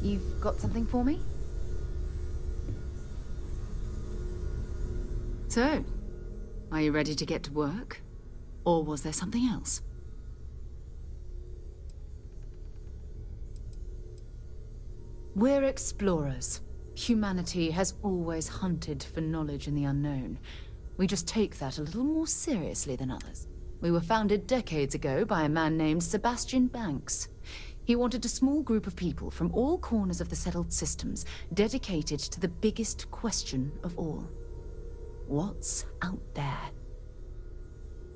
You've got something for me? So, are you ready to get to work? Or was there something else? We're explorers. Humanity has always hunted for knowledge in the unknown. We just take that a little more seriously than others. We were founded decades ago by a man named Sebastian Banks. He wanted a small group of people from all corners of the settled systems dedicated to the biggest question of all. What's out there?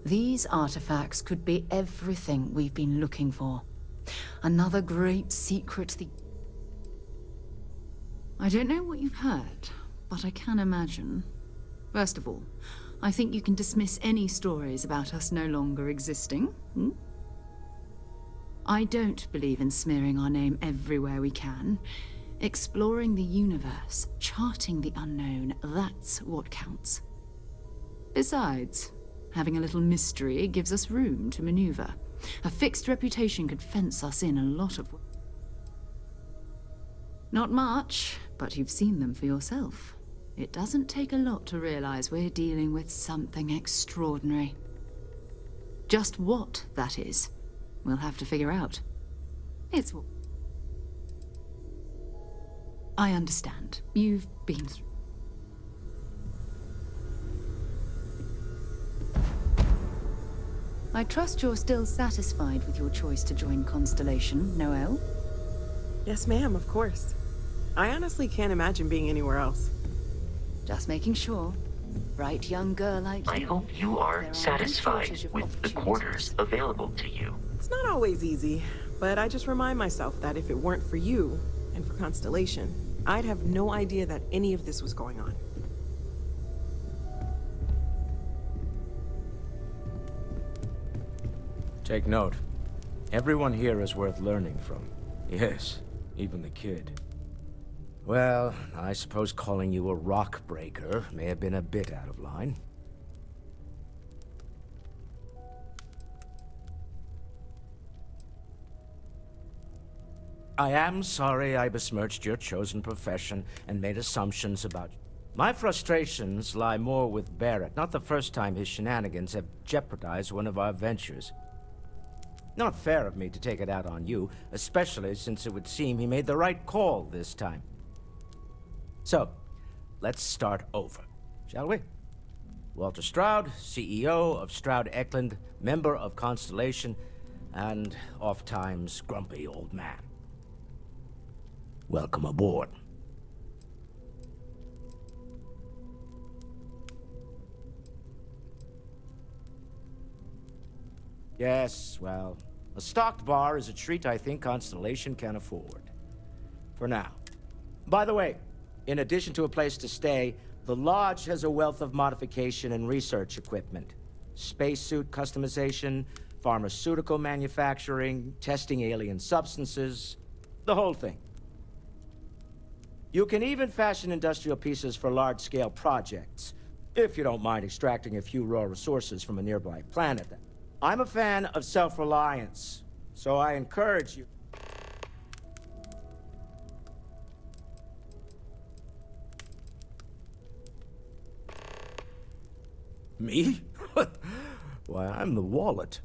These artifacts could be everything we've been looking for. Another great secret I don't know what you've heard, but I can imagine. First of all, I think you can dismiss any stories about us no longer existing. I don't believe in smearing our name everywhere we can. Exploring the universe, charting the unknown, that's what counts. Besides, having a little mystery gives us room to maneuver. A fixed reputation could fence us in a lot of ways. Not much, but you've seen them for yourself. It doesn't take a lot to realize we're dealing with something extraordinary. Just what that is, we'll have to figure out. It's... I understand. You've been through... I trust you're still satisfied with your choice to join Constellation, Noelle? Yes, ma'am, of course. I honestly can't imagine being anywhere else. Just making sure. Bright young girl like you. I hope you are satisfied with the quarters available to you. It's not always easy, but I just remind myself that if it weren't for you, and for Constellation, I'd have no idea that any of this was going on. Take note. Everyone here is worth learning from. Yes, even the kid. Well, I suppose calling you a rock breaker may have been a bit out of line. I am sorry I besmirched your chosen profession and made assumptions about you. My frustrations lie more with Barrett, not the first time his shenanigans have jeopardized one of our ventures. Not fair of me to take it out on you, especially since it would seem he made the right call this time. So, let's start over, shall we? Walter Stroud, CEO of Stroud Eklund, member of Constellation, and oft-times grumpy old man. Welcome aboard. Yes, well, a stocked bar is a treat I think Constellation can afford. For now. By the way, in addition to a place to stay, the Lodge has a wealth of modification and research equipment. Spacesuit customization, pharmaceutical manufacturing, testing alien substances, the whole thing. You can even fashion industrial pieces for large-scale projects, if you don't mind extracting a few raw resources from a nearby planet. I'm a fan of self-reliance, so I encourage you. Me? Why, I'm the wallet.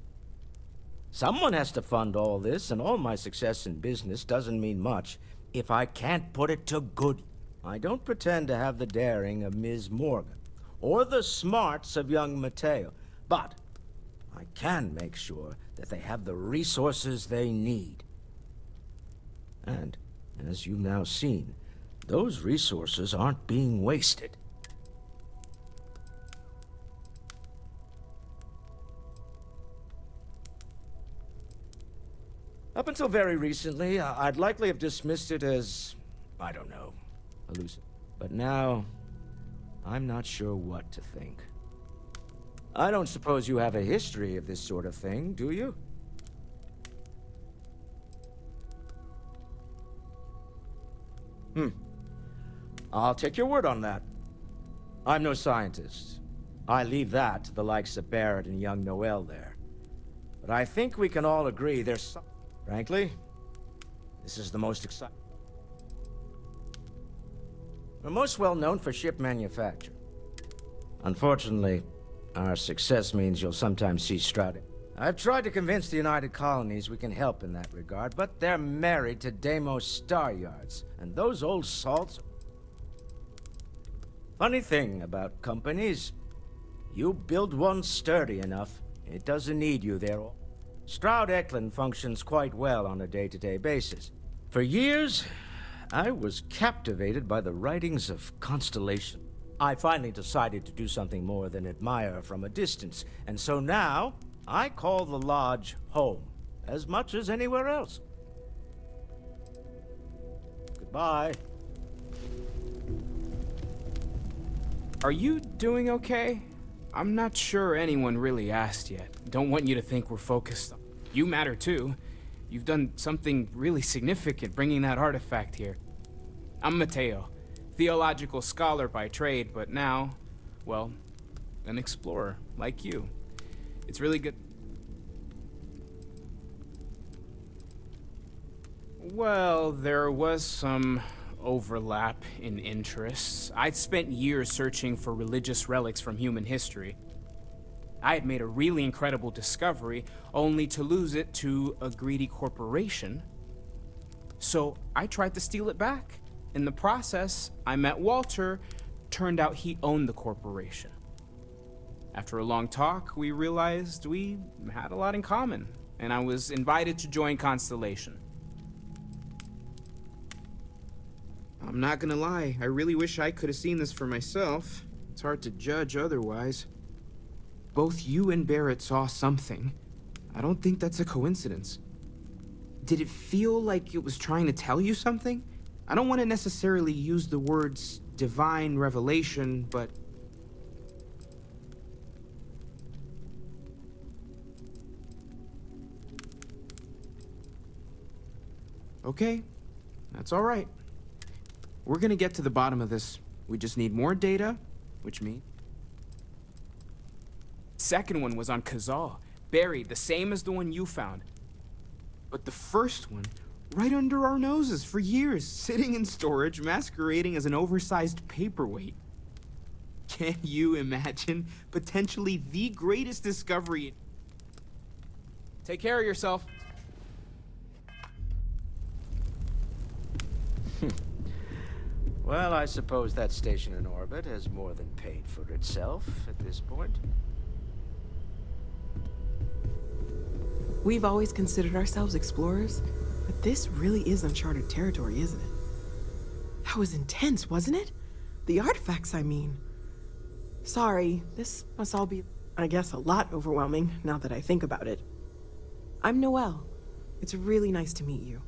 Someone has to fund all this, and all my success in business doesn't mean much if I can't put it to good. I don't pretend to have the daring of Ms. Morgan, or the smarts of young Mateo, but I can make sure that they have the resources they need. And, as you've now seen, those resources aren't being wasted. Up until very recently, I'd likely have dismissed it as, I don't know, elusive. But now, I'm not sure what to think. I don't suppose you have a history of this sort of thing, do you? I'll take your word on that. I'm no scientist. I leave that to the likes of Barrett and young Noelle there. But I think we can all agree there's some... Frankly, this is the most exciting... We're most well known for ship manufacture. Unfortunately, our success means you'll sometimes see Stroud. I've tried to convince the United Colonies we can help in that regard, but they're married to Deimos Star Yards, and those old salts... Funny thing about companies, you build one sturdy enough, it doesn't need you there. Stroud Eklund functions quite well on a day-to-day basis. For years, I was captivated by the writings of Constellation. I finally decided to do something more than admire from a distance, and so now, I call the Lodge home, as much as anywhere else. Goodbye. Are you doing okay? I'm not sure anyone really asked yet. Don't want you to think we're focused on... You matter too. You've done something really significant bringing that artifact here. I'm Mateo, theological scholar by trade, but now, well, an explorer like you. It's really good. Well, there was some overlap in interests. I'd spent years searching for religious relics from human history. I had made a really incredible discovery, only to lose it to a greedy corporation. So I tried to steal it back. In the process, I met Walter. Turned out he owned the corporation. After a long talk, we realized we had a lot in common, and I was invited to join Constellation. I'm not gonna lie, I really wish I could have seen this for myself. It's hard to judge otherwise. Both you and Barrett saw something. I don't think that's a coincidence. Did it feel like it was trying to tell you something? I don't want to necessarily use the words divine revelation, but... Okay, that's all right. We're gonna get to the bottom of this. We just need more data, which means... Second one was on Kazal, buried, the same as the one you found. But the first one, right under our noses for years, sitting in storage, masquerading as an oversized paperweight. Can you imagine? Potentially the greatest discovery. Take care of yourself. Well, I suppose that station in orbit has more than paid for itself at this point. We've always considered ourselves explorers, but this really is uncharted territory, isn't it? That was intense, wasn't it? The artifacts, I mean. Sorry, this must all be, I guess, a lot overwhelming now that I think about it. I'm Noelle. It's really nice to meet you.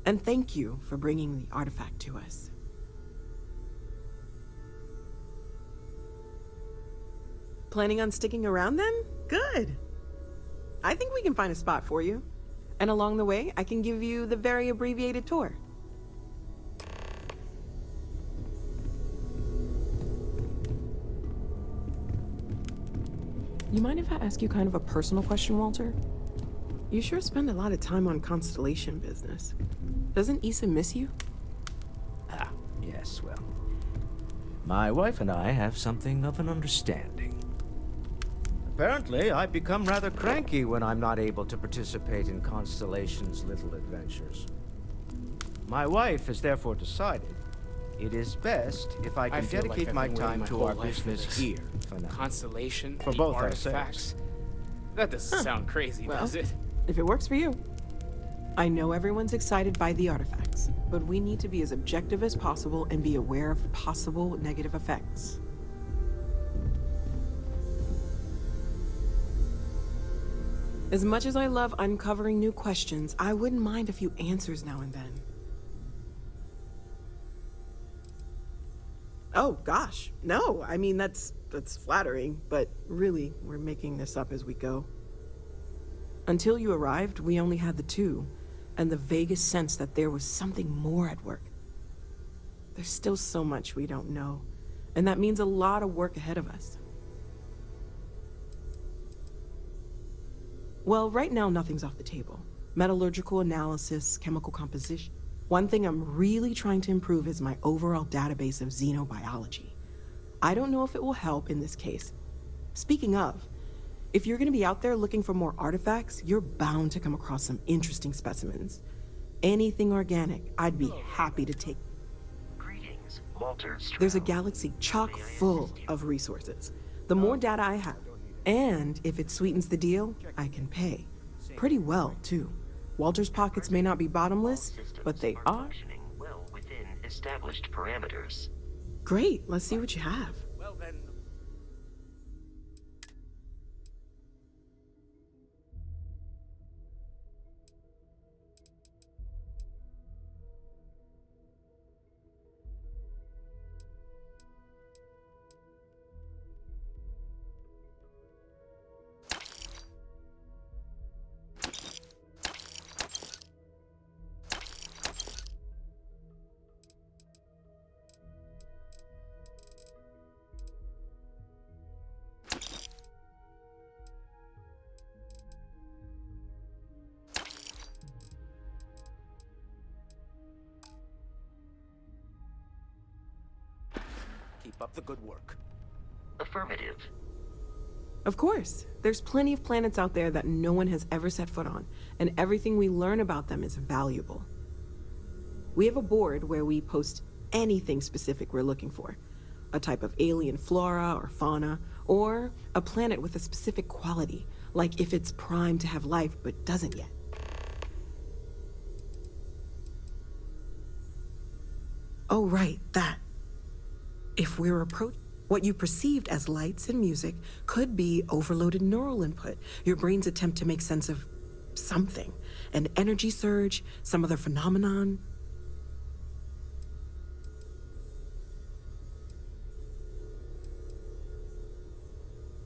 And thank you for bringing the artifact to us. Planning on sticking around then? Good. I think we can find a spot for you. And along the way, I can give you the very abbreviated tour. You mind if I ask you kind of a personal question, Walter? You sure spend a lot of time on Constellation business. Doesn't Issa miss you? Ah, yes, well. My wife and I have something of an understanding. Apparently, I become rather cranky when I'm not able to participate in Constellation's little adventures. My wife has therefore decided it is best if I can dedicate my time to our business here for now. Constellation, For the both artifacts. That doesn't sound crazy, Well, does it? if it works for you. I know everyone's excited by the artifacts, but we need to be as objective as possible and be aware of possible negative effects. As much as I love uncovering new questions, I wouldn't mind a few answers now and then. Oh, gosh. No, I mean, that's flattering, but really, we're making this up as we go. Until you arrived, we only had the two, and the vaguest sense that there was something more at work. There's still so much we don't know, and that means a lot of work ahead of us. Well, right now, nothing's off the table. Metallurgical analysis, chemical composition. One thing I'm really trying to improve is my overall database of xenobiology. I don't know if it will help in this case. Speaking of, if you're going to be out there looking for more artifacts, you're bound to come across some interesting specimens. Anything organic, I'd be happy to take. Greetings, Walter Stroud. There's a galaxy chock full of resources. The more data I have, and if it sweetens the deal, I can pay. Pretty well, too. Walter's pockets may not be bottomless, but they are. Functioning well within established parameters. Great, let's see what you have. Well then. Keep up the good work. Affirmative. Of course, there's plenty of planets out there that no one has ever set foot on, and everything we learn about them is valuable. We have a board where we post anything specific we're looking for. A type of alien flora or fauna, or a planet with a specific quality, like if it's primed to have life but doesn't yet. Oh, right, that. If we're approaching what you perceived as lights and music could be overloaded neural input, your brain's attempt to make sense of something. An energy surge, some other phenomenon.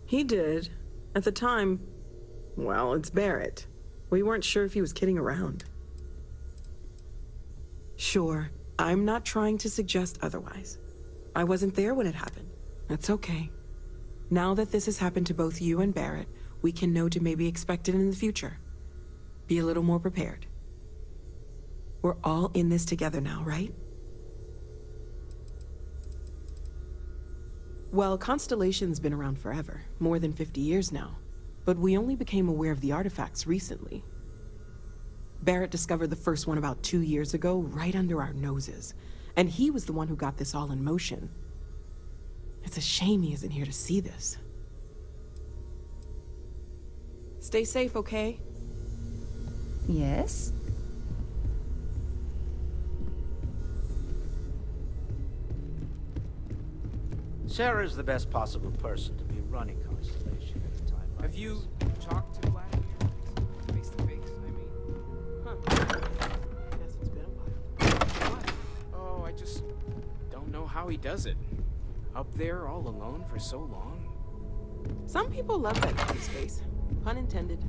He did. At the time, well, it's Barrett. We weren't sure if he was kidding around. Sure, I'm not trying to suggest otherwise. I wasn't there when it happened. That's okay. Now that this has happened to both you and Barrett, we can know to maybe expect it in the future. Be a little more prepared. We're all in this together now, right? Well, Constellation's been around forever, more than 50 years now. But we only became aware of the artifacts recently. Barrett discovered the first one about 2 years ago, right under our noses. And he was the one who got this all in motion. It's a shame he isn't here to see this. Stay safe, okay? Yes? Sarah's the best possible person to be running Constellation at a time like Have you talked to Vladimir? Face to face, I mean. Guess it's been a while. What? Oh, I just don't know how he does it. Up there all alone for so long. Some people love that kind of space. Pun intended.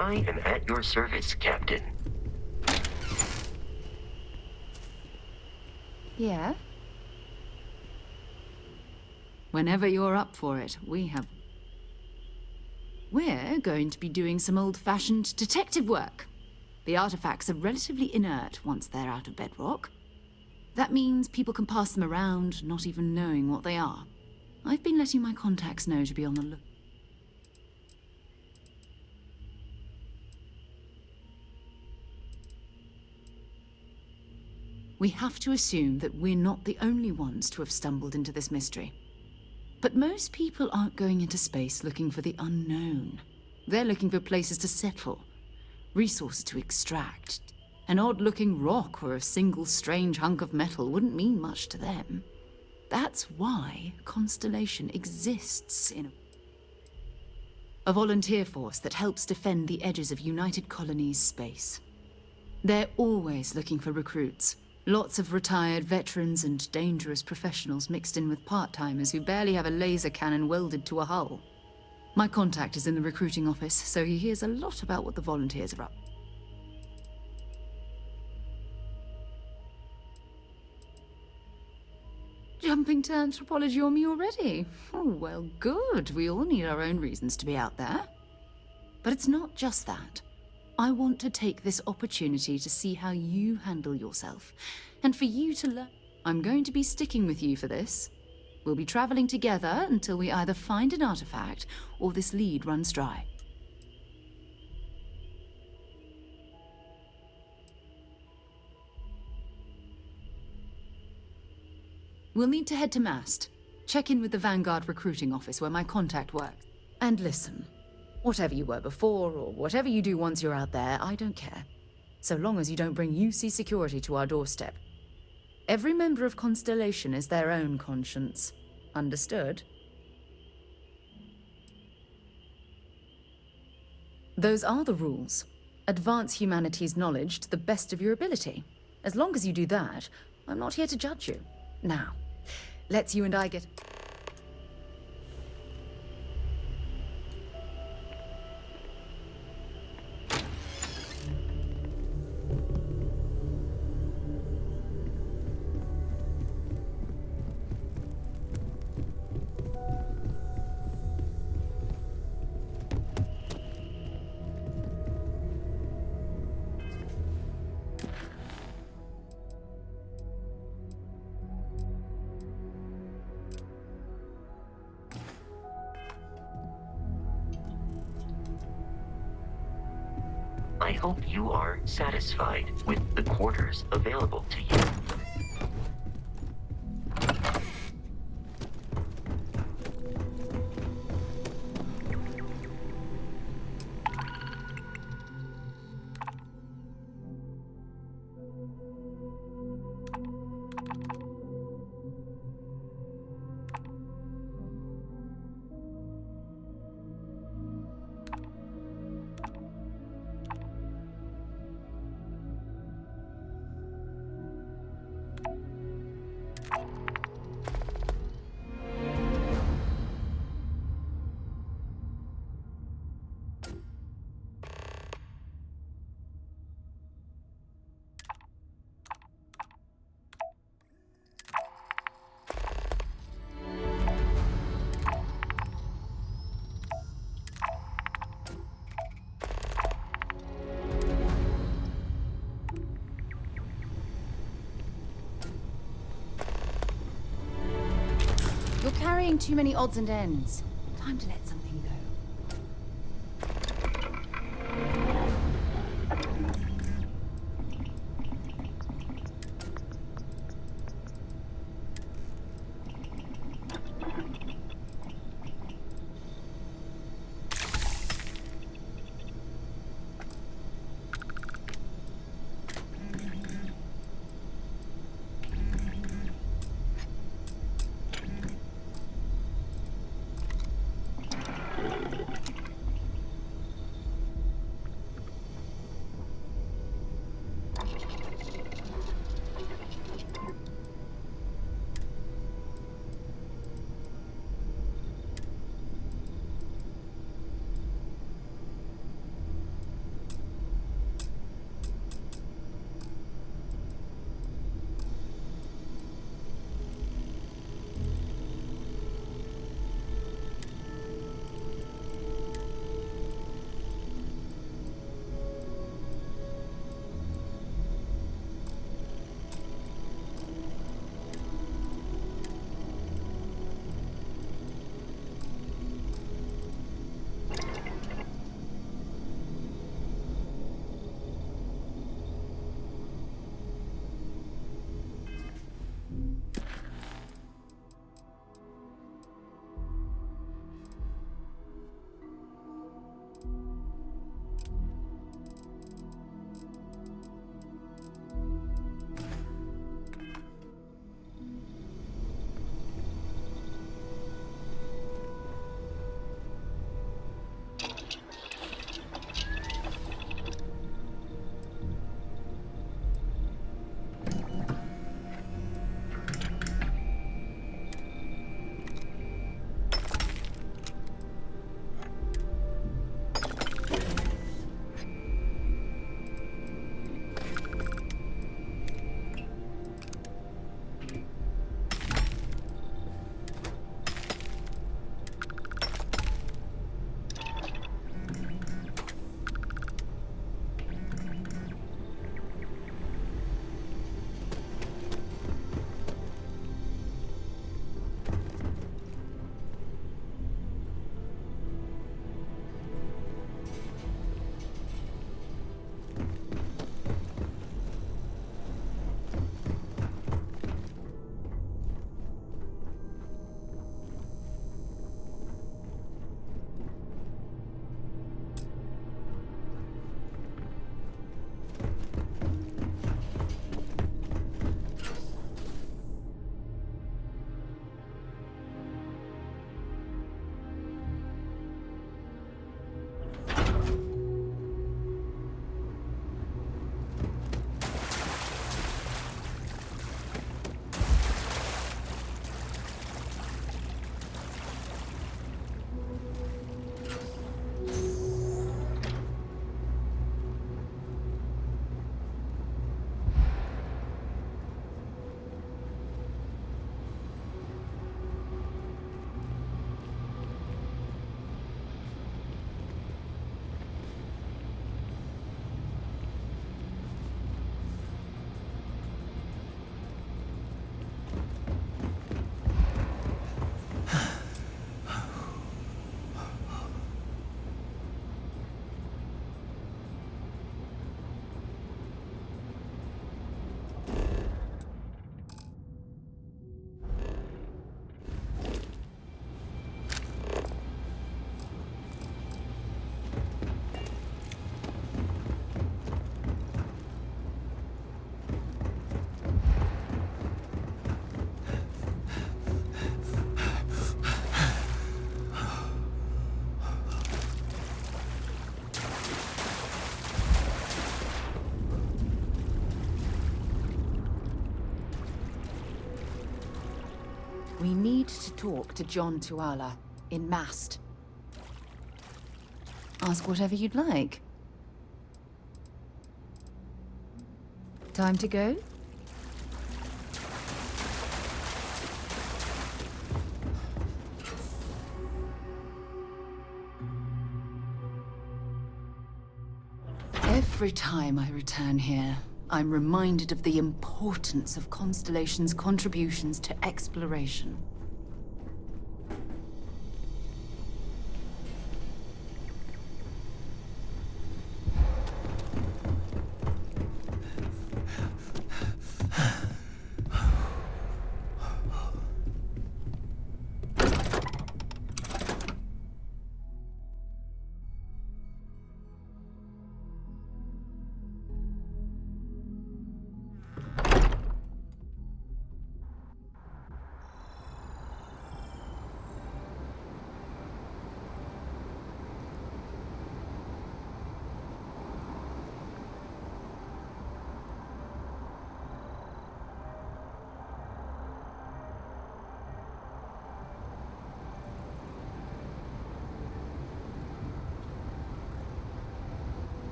I am at your service, Captain. Yeah? Whenever you're up for it, we're going to be doing some old-fashioned detective work. The artifacts are relatively inert once they're out of bedrock. That means people can pass them around, not even knowing what they are. I've been letting my contacts know to be on the look. We have to assume that we're not the only ones to have stumbled into this mystery. But most people aren't going into space looking for the unknown. They're looking for places to settle, resources to extract. An odd-looking rock or a single strange hunk of metal wouldn't mean much to them. That's why Constellation exists in a volunteer force that helps defend the edges of United Colonies space. They're always looking for recruits. Lots of retired veterans and dangerous professionals mixed in with part-timers who barely have a laser cannon welded to a hull. My contact is in the recruiting office, so he hears a lot about what the volunteers are up. Jumping to anthropology on me already? Oh, well, good. We all need our own reasons to be out there. But it's not just that. I want to take this opportunity to see how you handle yourself, and for you to learn. I'm going to be sticking with you for this. We'll be traveling together until we either find an artifact or this lead runs dry. We'll need to head to Mast. Check in with the Vanguard recruiting office where my contact works. And listen. Whatever you were before, or whatever you do once you're out there, I don't care. So long as you don't bring UC security to our doorstep. Every member of Constellation is their own conscience. Understood? Those are the rules. Advance humanity's knowledge to the best of your ability. As long as you do that, I'm not here to judge you. Now, let's you and I get... I hope you are satisfied with the quarters available to you. You're carrying too many odds and ends. Time to let something go. We need to talk to John Tuala in Mast. Ask whatever you'd like. Time to go? Every time I return here, I'm reminded of the importance of Constellation's contributions to exploration.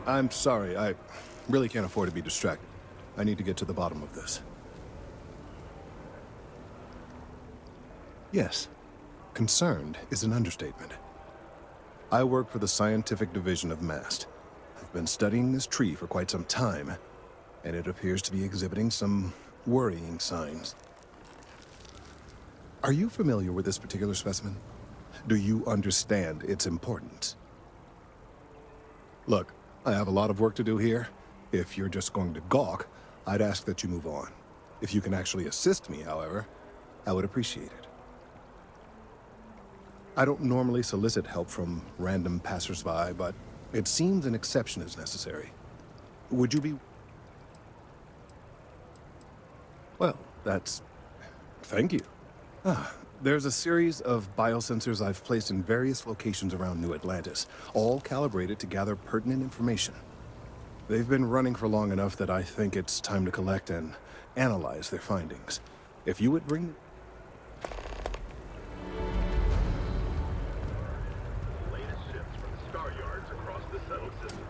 I'm sorry, I really can't afford to be distracted. I need to get to the bottom of this. Yes, concerned is an understatement. I work for the scientific division of MAST. I've been studying this tree for quite some time, and it appears to be exhibiting some worrying signs. Are you familiar with this particular specimen? Do you understand its importance? Look, I have a lot of work to do here. If you're just going to gawk, I'd ask that you move on. If you can actually assist me, however, I would appreciate it. I don't normally solicit help from random passersby, but it seems an exception is necessary. Would you be... Well, that's... Thank you. There's a series of biosensors I've placed in various locations around New Atlantis, all calibrated to gather pertinent information. They've been running for long enough that I think it's time to collect and analyze their findings. If you would bring... Latest ships from the star yards across the settled systems.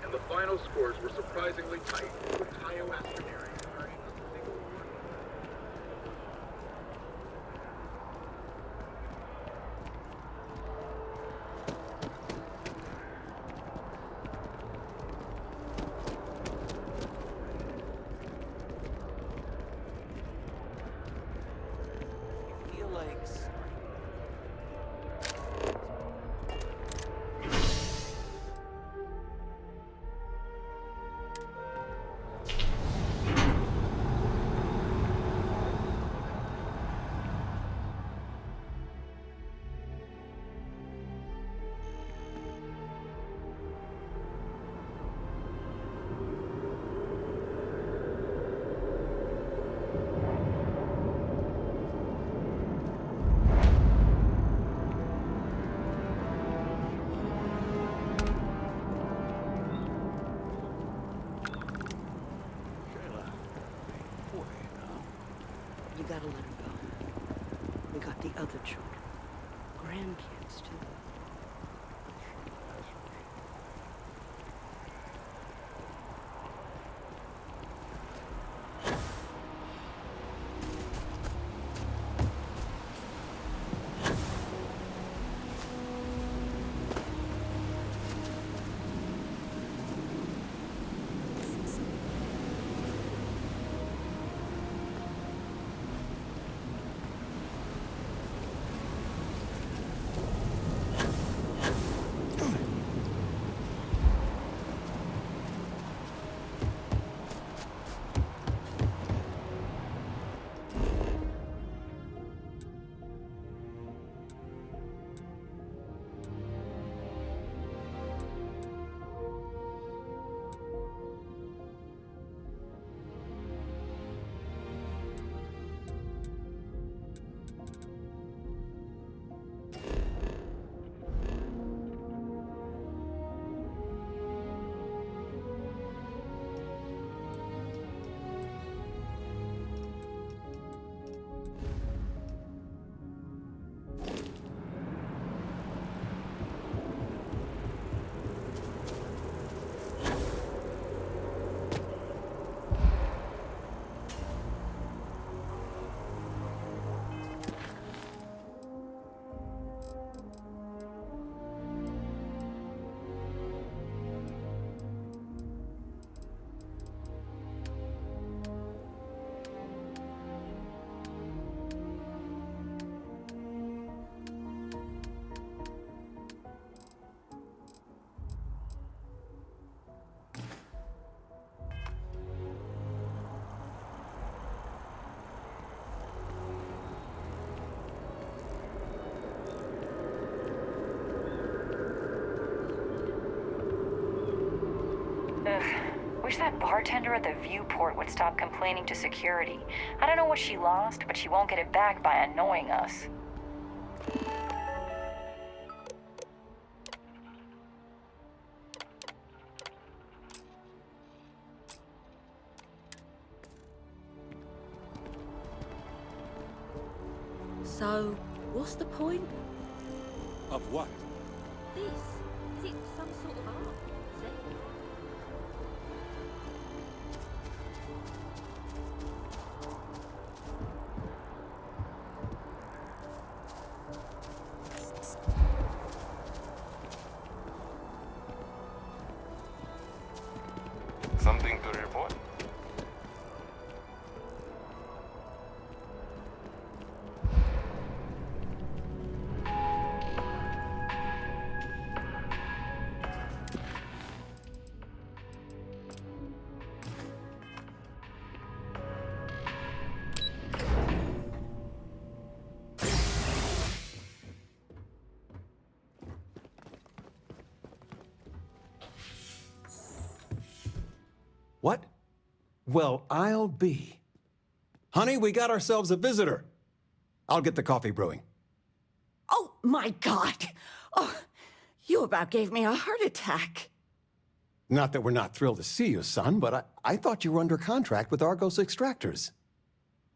And the final scores were surprisingly tight, with Tayo Astronary earning a single point. You gotta let her go. We got the other children. Grandkids, too. Ugh. Wish that bartender at the viewport would stop complaining to security. I don't know what she lost, but she won't get it back by annoying us. So, what's the point? Of what? This. Is it some sort of art? Something to report? What? Well, I'll be. Honey, we got ourselves a visitor. I'll get the coffee brewing. Oh, my God! Oh, you about gave me a heart attack. Not that we're not thrilled to see you, son, but I thought you were under contract with Argos Extractors.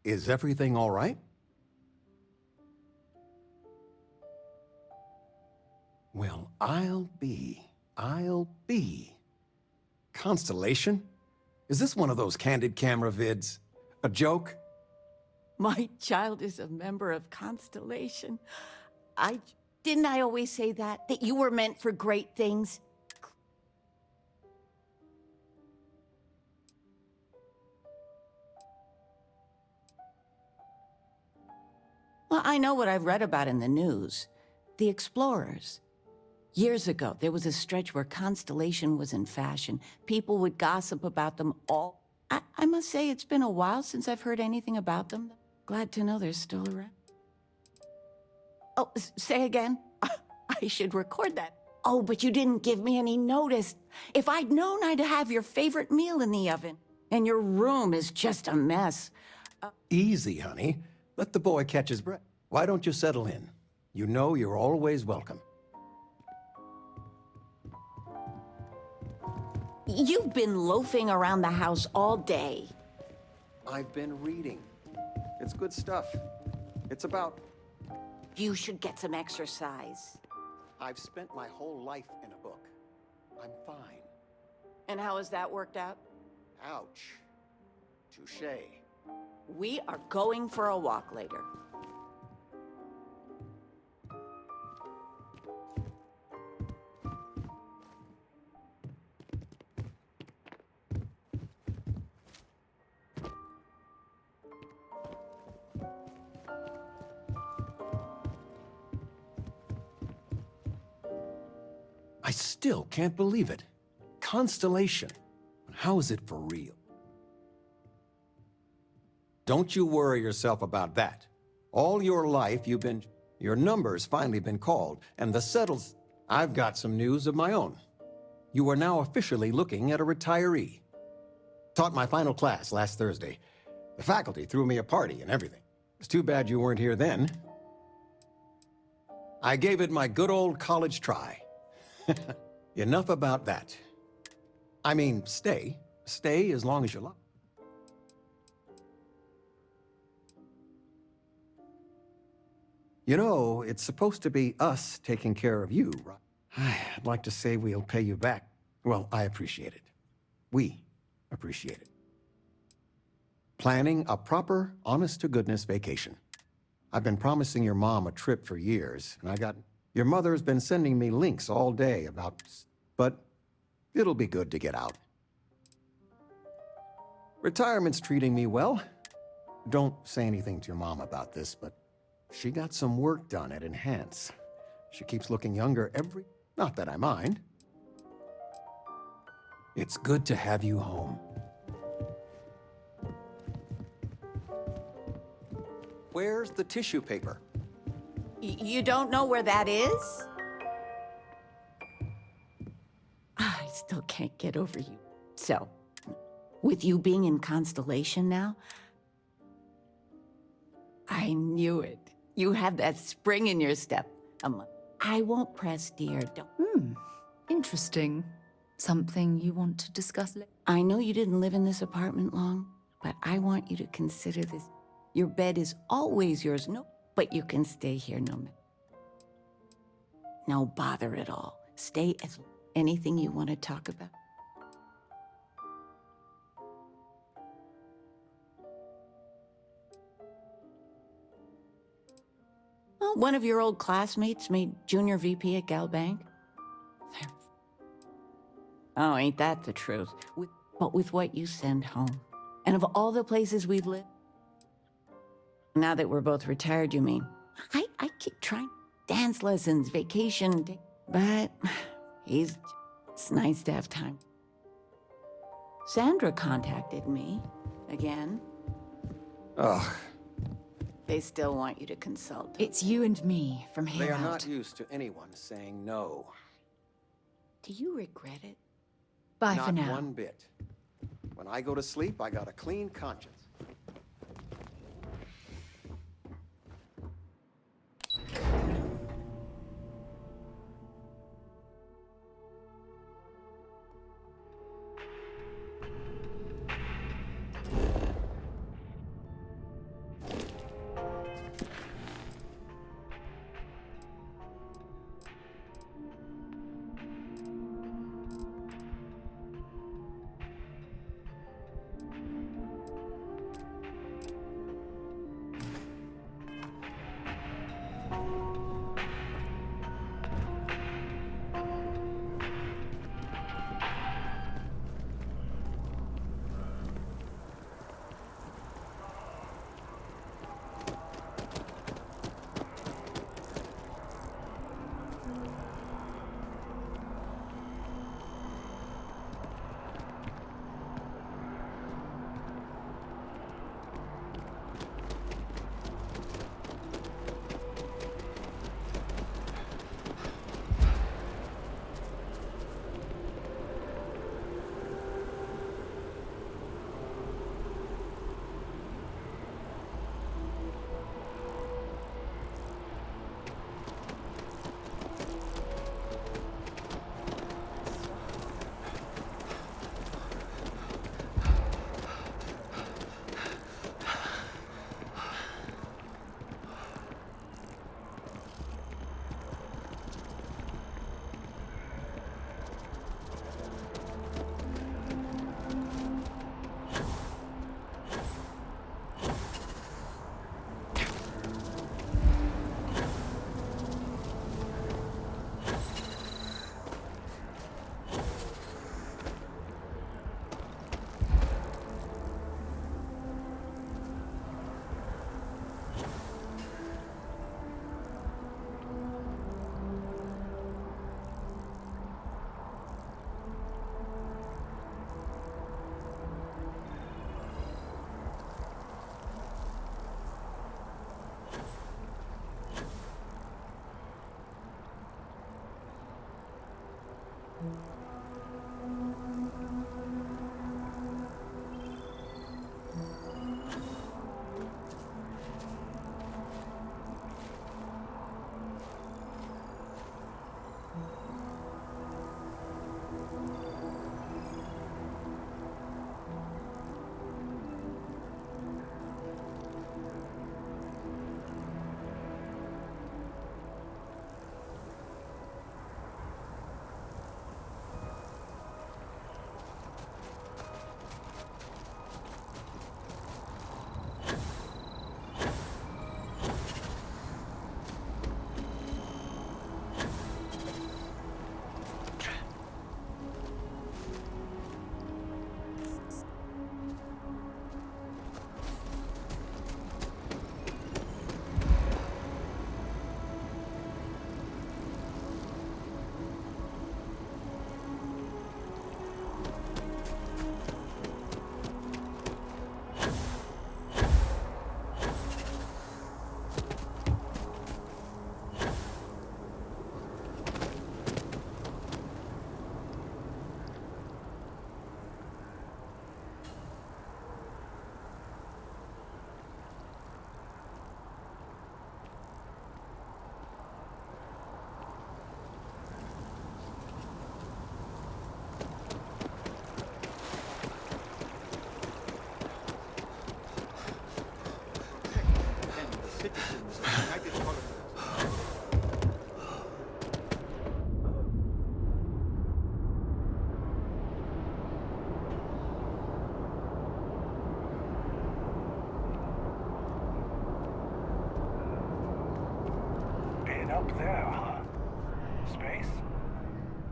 Is everything all right? Well, I'll be. Constellation? Is this one of those candid camera vids? A joke? My child is a member of Constellation. Didn't I always say that? That you were meant for great things? Well, I know what I've read about in the news. The Explorers. Years ago, there was a stretch where Constellation was in fashion. People would gossip about them all. I must say, it's been a while since I've heard anything about them. Glad to know they're still around. Oh, say again? I should record that. Oh, but you didn't give me any notice. If I'd known, I'd have your favorite meal in the oven. And your room is just a mess. Easy, honey. Let the boy catch his breath. Why don't you settle in? You know you're always welcome. You've been loafing around the house all day. I've been reading. It's good stuff. It's about... You should get some exercise. I've spent my whole life in a book. I'm fine. And how has that worked out? Ouch. Touché. We are going for a walk later. I still can't believe it. Constellation. How is it for real? Don't you worry yourself about that. All your life you've been... Your number's finally been called, and the settles... I've got some news of my own. You are now officially looking at a retiree. Taught my final class last Thursday. The faculty threw me a party and everything. It's too bad you weren't here then. I gave it my good old college try. Enough about that. I mean, stay. Stay as long as you like. You know, it's supposed to be us taking care of you, right? I'd like to say we'll pay you back. Well, I appreciate it. We appreciate it. Planning a proper, honest-to-goodness vacation. I've been promising your mom a trip for years, and your mother's been sending me links all day about... But it'll be good to get out. Retirement's treating me well. Don't say anything to your mom about this, but she got some work done at Enhance. She keeps looking younger every... Not that I mind. It's good to have you home. Where's the tissue paper? You don't know where that is? I still can't get over you So, with you being in Constellation now, I knew it. You have that spring in your step. I won't press, dear. Don't. Interesting. Something you want to discuss later? I know you didn't live in this apartment long, but I want you to consider this. Your bed is always yours, no, but you can stay here no matter. No bother at all. Stay as anything you want to talk about. Well, one of your old classmates made junior VP at Gal Bank. Oh, ain't that the truth? But with what you send home. And of all the places we've lived, now that we're both retired, you mean? I keep trying dance lessons, vacation, but it's nice to have time. Sandra contacted me again. Ugh, They still want you to consult. It's you and me from here they are out. not used to anyone saying no. Do you regret it? Bye Not for now. one bit. When I go to sleep, I got a clean conscience. Up there, huh? Space?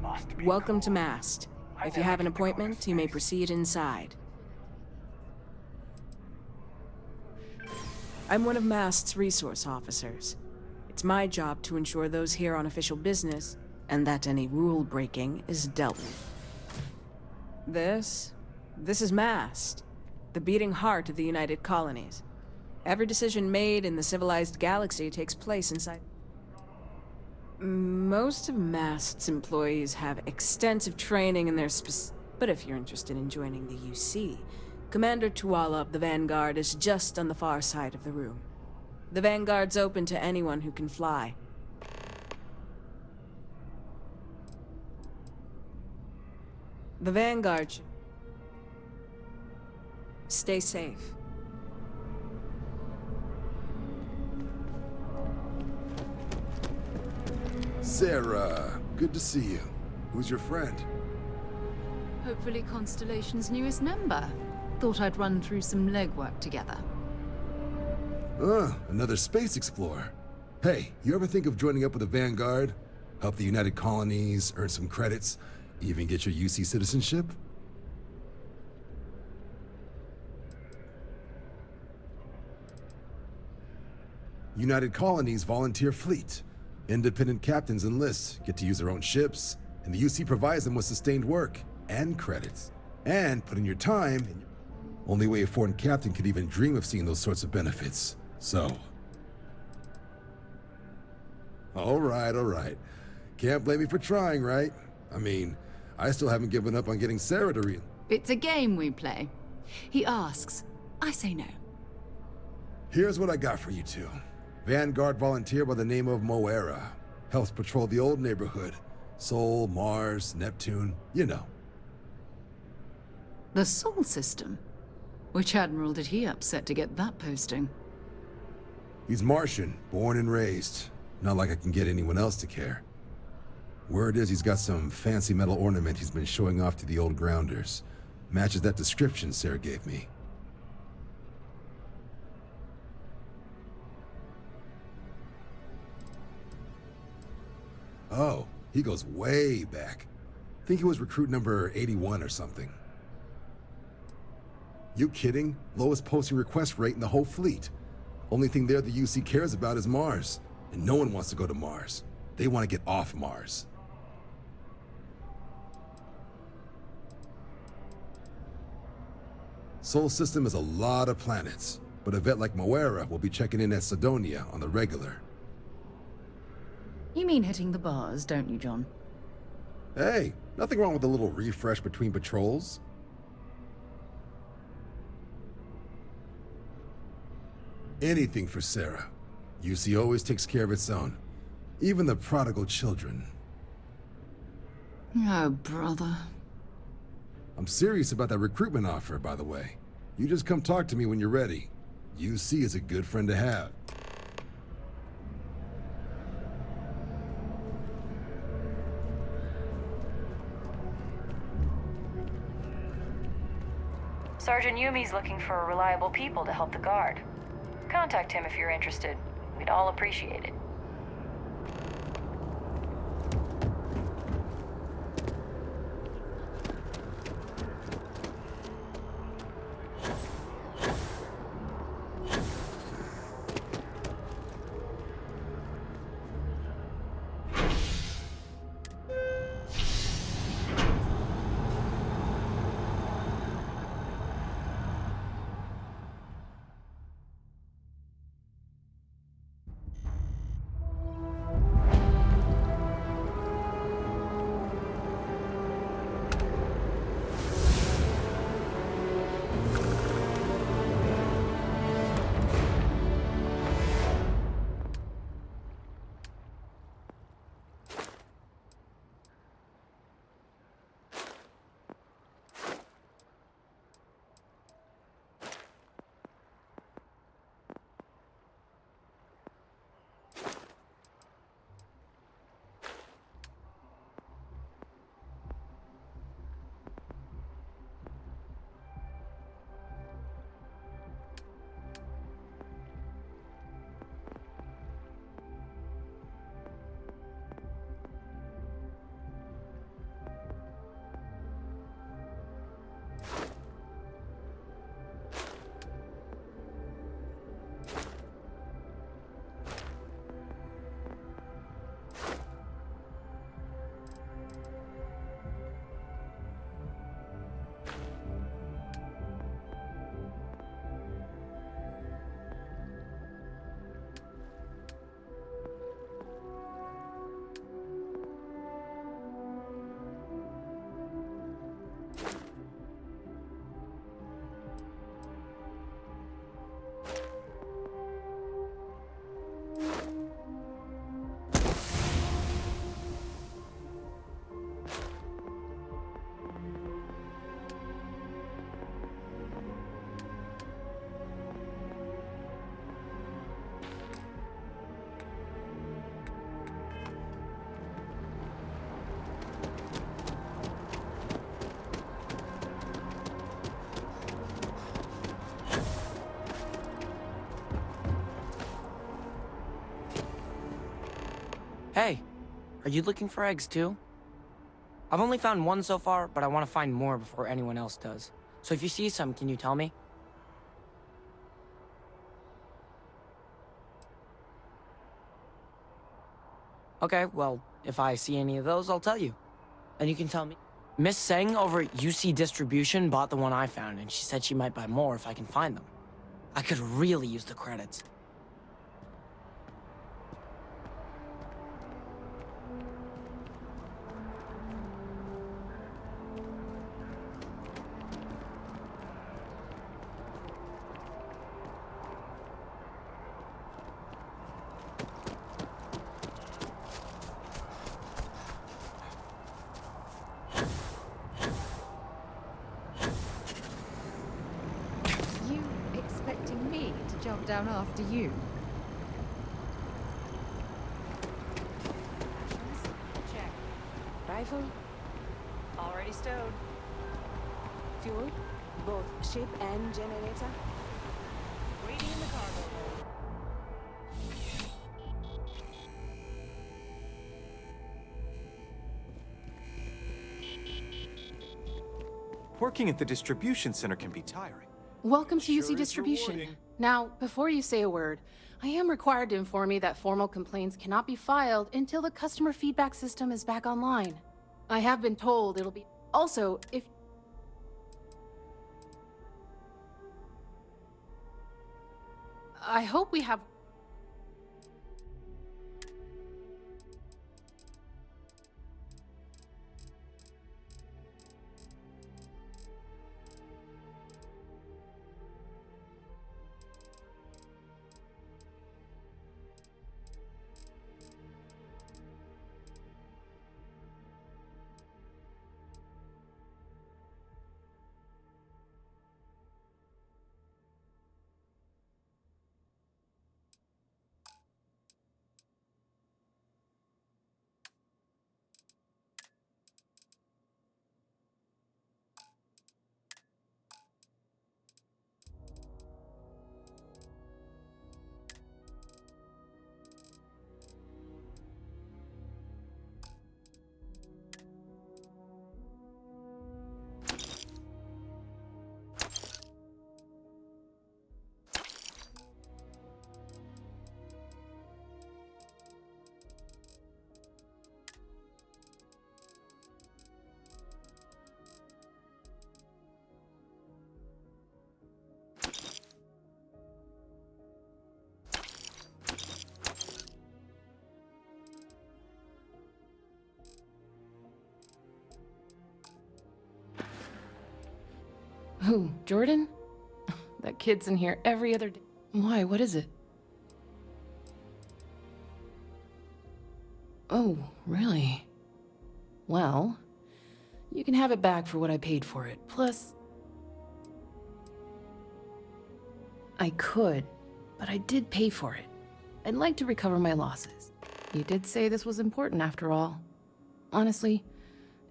Must be Welcome to cool. Mast. If you have an appointment, you may proceed inside. I'm one of Mast's resource officers. It's my job to ensure those here on official business, and that any rule breaking is dealt with. This is Mast, the beating heart of the United Colonies. Every decision made in the civilized galaxy takes place inside. Most of Mast's employees have extensive training in their but if you're interested in joining the UC, Commander Tuala of the Vanguard is just on the far side of the room. The Vanguard's open to anyone who can fly. The Vanguard Stay safe. Sarah, good to see you. Who's your friend? Hopefully Constellation's newest member. Thought I'd run through some legwork together. Another space explorer. Hey, you ever think of joining up with the Vanguard? Help the United Colonies, earn some credits, even get your UC citizenship? United Colonies volunteer fleet. Independent captains enlist, get to use their own ships, and the UC provides them with sustained work and credits. And put in your time. Only way a foreign captain could even dream of seeing those sorts of benefits. So. All right. Can't blame me for trying, right? I mean, I still haven't given up on getting Sarah to read. It's a game we play. He asks, I say no. Here's what I got for you two. Vanguard volunteer by the name of Moera. Helps patrol the old neighborhood. Sol, Mars, Neptune, you know. The Sol system? Which admiral did he upset to get that posting? He's Martian, born and raised. Not like I can get anyone else to care. Word is he's got some fancy metal ornament he's been showing off to the old grounders. Matches that description Sarah gave me. Oh, he goes way back. Think he was recruit number 81 or something. You kidding? Lowest posting request rate in the whole fleet. Only thing there the UC cares about is Mars. And no one wants to go to Mars. They want to get off Mars. Sol system is a lot of planets, but a vet like Moera will be checking in at Sidonia on the regular. You mean hitting the bars, don't you, John? Hey, nothing wrong with a little refresh between patrols. Anything for Sarah. UC always takes care of its own. Even the prodigal children. Oh, brother. I'm serious about that recruitment offer, by the way. You just come talk to me when you're ready. UC is a good friend to have. Sergeant Yumi's looking for reliable people to help the Guard. Contact him if you're interested. We'd all appreciate it. Hey, are you looking for eggs too? I've only found one so far, but I want to find more before anyone else does. So if you see some, can you tell me? Okay, well, if I see any of those, I'll tell you. And you can tell me. Miss Seng over at UC Distribution bought the one I found, and she said she might buy more if I can find them. I could really use the credits. You expecting me to jump down after you? Check. Rifle? Already stowed. Fuel? Both ship and generator? Waiting in the cargo hold. Working at the distribution center can be tiring. Welcome to Sure UC is Distribution. rewarding. Now, before you say a word, I am required to inform you that formal complaints cannot be filed until the customer feedback system is back online. I have been told it'll be... Also, if... I hope we have... Who, Jordan? That kid's in here every other day. Why, what is it? Oh, really? Well, you can have it back for what I paid for it. Plus... I could, but I did pay for it. I'd like to recover my losses. You did say this was important after all. Honestly,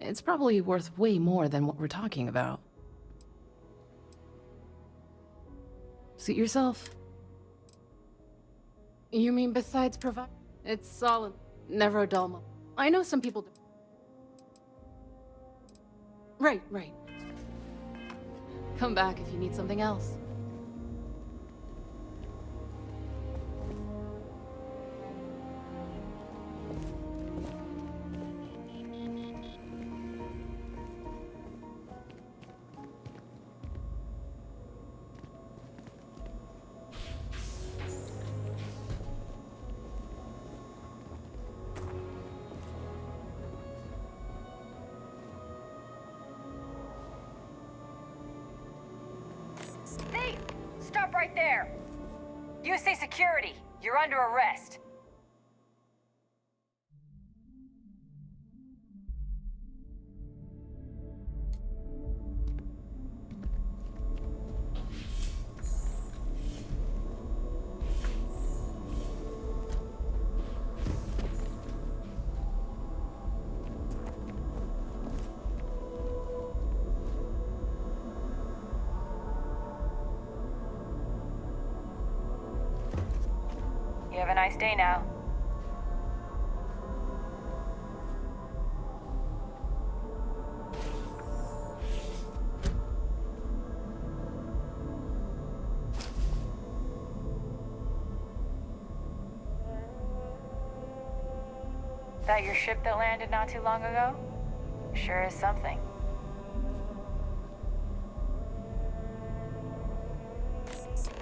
it's probably worth way more than what we're talking about. Suit yourself. You mean besides provide? It's solid. Never a dull moment. I know some people do. Right. Come back if you need something else. Thief! Stop right there! UC Security, you're under arrest. You have a nice day now. That your ship that landed not too long ago? Sure is something.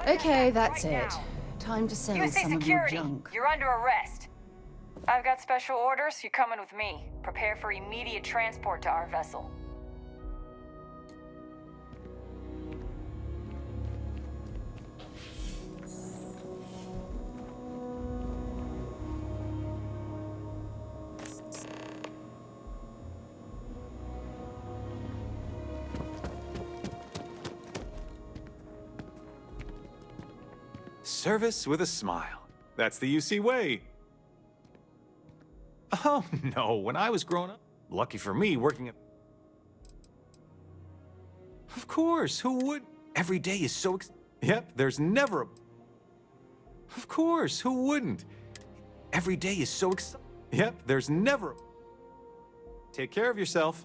Okay, that's it. Time to sell UC some of your security, junk. you're under arrest. I've got special orders. You're coming with me. Prepare for immediate transport to our vessel. Service with a smile. That's the UC way. Oh, no, when I was growing up, lucky for me, working at... Of course, who would? Every day is so Yep, there's never a... Of course, who wouldn't? Every day is so Yep, there's never a... Take care of yourself.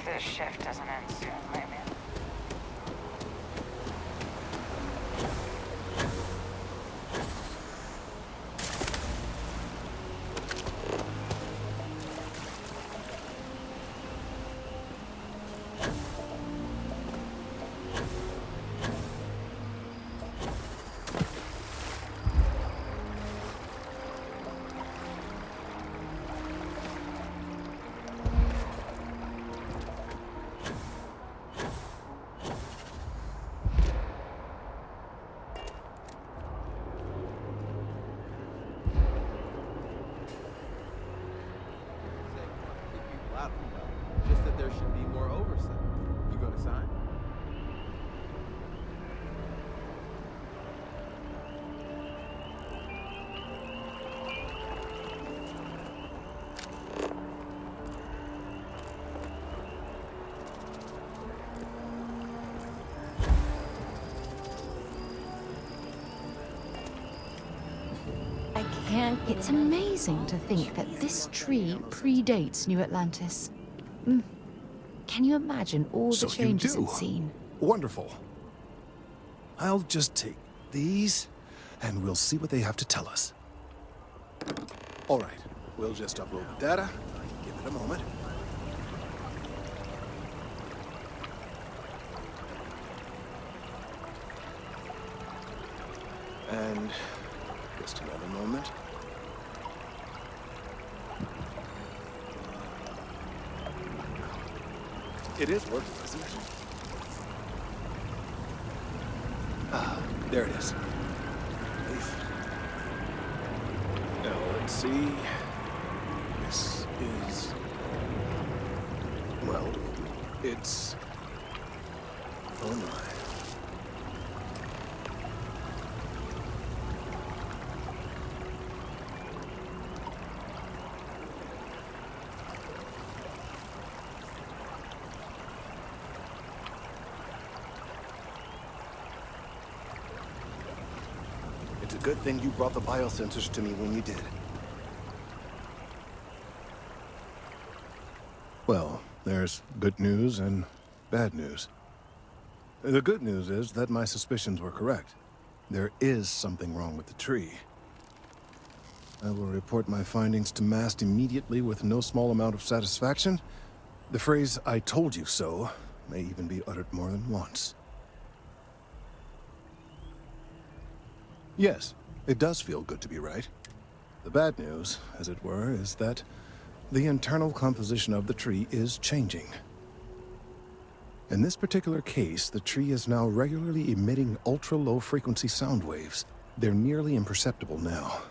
This shift doesn't end soon, maybe. Just that there should be more oversight. You gonna sign? I can't. It's amazing to think that this tree predates New Atlantis. Can you imagine all the changes it's seen? Wonderful. I'll just take these, and we'll see what they have to tell us. All right, we'll just upload the data. Give it a moment. And just another moment. It is working, isn't it? Ah, there it is. Now, let's see. This is... Well, it's... Oh my. It's a good thing you brought the biosensors to me when you did. Well, there's good news and bad news. The good news is that my suspicions were correct. There is something wrong with the tree. I will report my findings to MAST immediately with no small amount of satisfaction. The phrase, "I told you so," may even be uttered more than once. Yes, it does feel good to be right. The bad news, as it were, is that the internal composition of the tree is changing. In this particular case, the tree is now regularly emitting ultra-low frequency sound waves. They're nearly imperceptible now,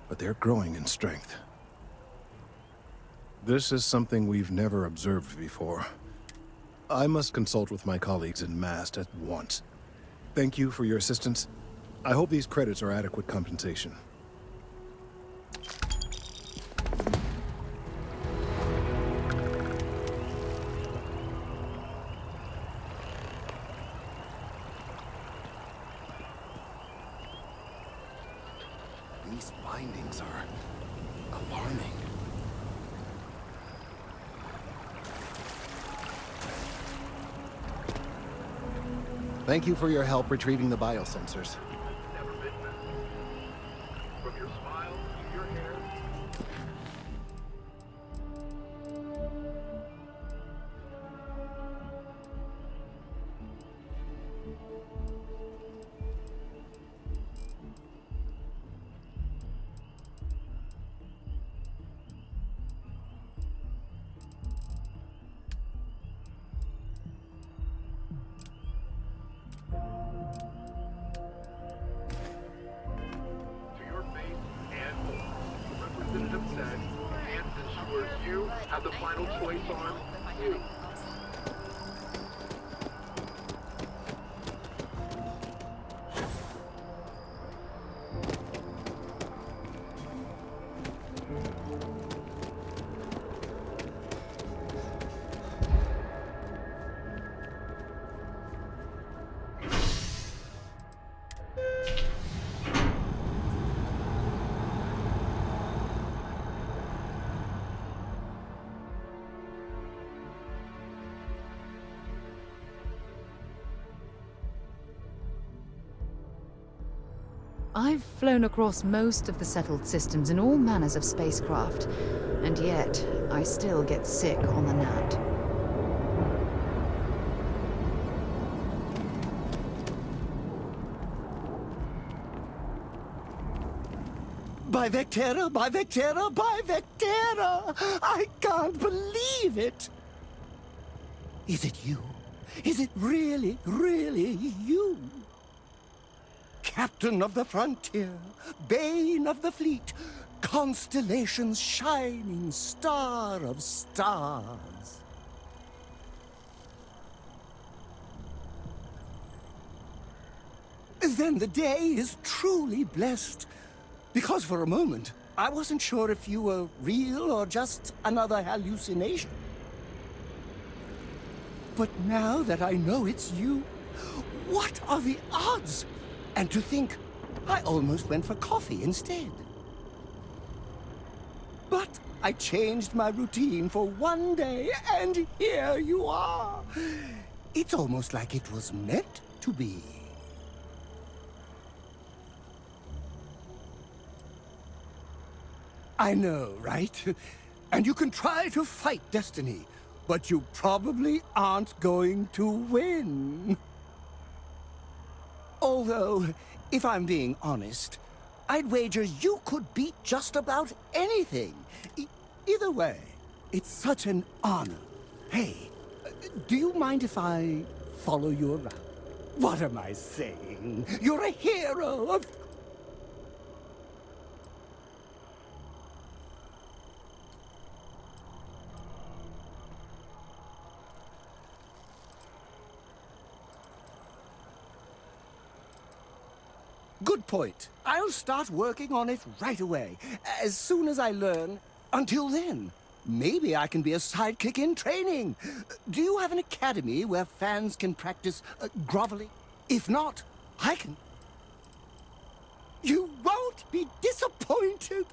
but they're growing in strength. This is something we've never observed before. I must consult with my colleagues in MAST at once. Thank you for your assistance. I hope these credits are adequate compensation. findings are alarming. Thank you for your help retrieving the biosensors. Never been missing. From your smile to your hair. To your face and more. Representative said, Vance ensures you have the final choice on you. I've flown across most of the settled systems in all manners of spacecraft, and yet I still get sick on the nat. By Vectera, by Vectera, by Vectera! I can't believe it! Is it you? Is it really, really you? Captain of the frontier, bane of the fleet, constellation's shining star of stars. Then the day is truly blessed. Because for a moment, I wasn't sure if you were real or just another hallucination. But now that I know it's you, what are the odds? And to think, I almost went for coffee instead. But I changed my routine for one day, and here you are. It's almost like it was meant to be. I know, right? And you can try to fight destiny, but you probably aren't going to win. Although, if I'm being honest, I'd wager you could beat just about anything. Either way, it's such an honor. Hey, do you mind if I follow you around? What am I saying? You're a hero of... Good point. I'll start working on it right away, as soon as I learn. Until then, maybe I can be a sidekick in training. Do you have an academy where fans can practice groveling? If not, I can... You won't be disappointed.